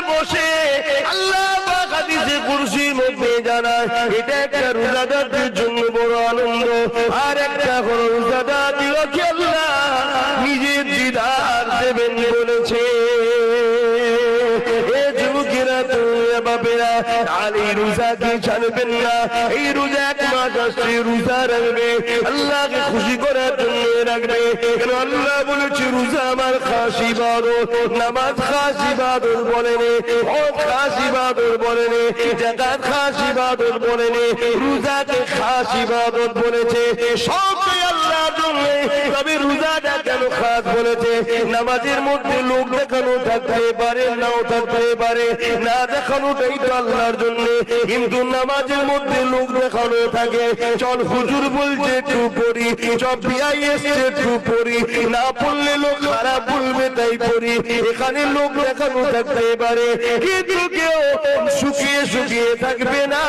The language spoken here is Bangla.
বসে আল্লাহ পাক হাদিসে কুরসির মধ্যে জানায় এটা একটা রোজাদারদের জন্য বড় আনন্দ। আর একটা হলো রোজাদার দিলকে আল্লাহ নিজের দিদার দেবেন বলেছে। বাবেরা আলী রোজাকে ছাড়বেন না। এই রোজা এক মাস আসছে, রোজা রাখবে, আল্লাহকে খুশি করার জন্য রাখবে। কেন আল্লাহ বলেছে রোজা আমার খাস ইবাদত, নামাজ খাস ইবাদত বলেনি, হজ খাস ইবাদত বলেনি, যাকাত খাস ইবাদত বলেনি, রোজাকে খাস ইবাদত বলেছে। সবই আল্লাহর জন্য। তবে রোজাটা কেন খাস বলেছে? নামাজের মধ্যে লোক দেখানো থাকতে পারে, নাও থাকতে পারে, না দেখানোটাই তো আল্লাহর জন্য। কিন্তু নামাজের মধ্যে লোক দেখানো থাকে, চল হুজুর বলছে একটু পড়ি, চল বিআই এসছে একটু পড়ি, না পড়লে লোক খারাপ বলবে তাই পড়ি। এখানে লোক দেখানো থাকতে পারে, কিন্তু কেউ শুকিয়ে শুকিয়ে থাকবে না।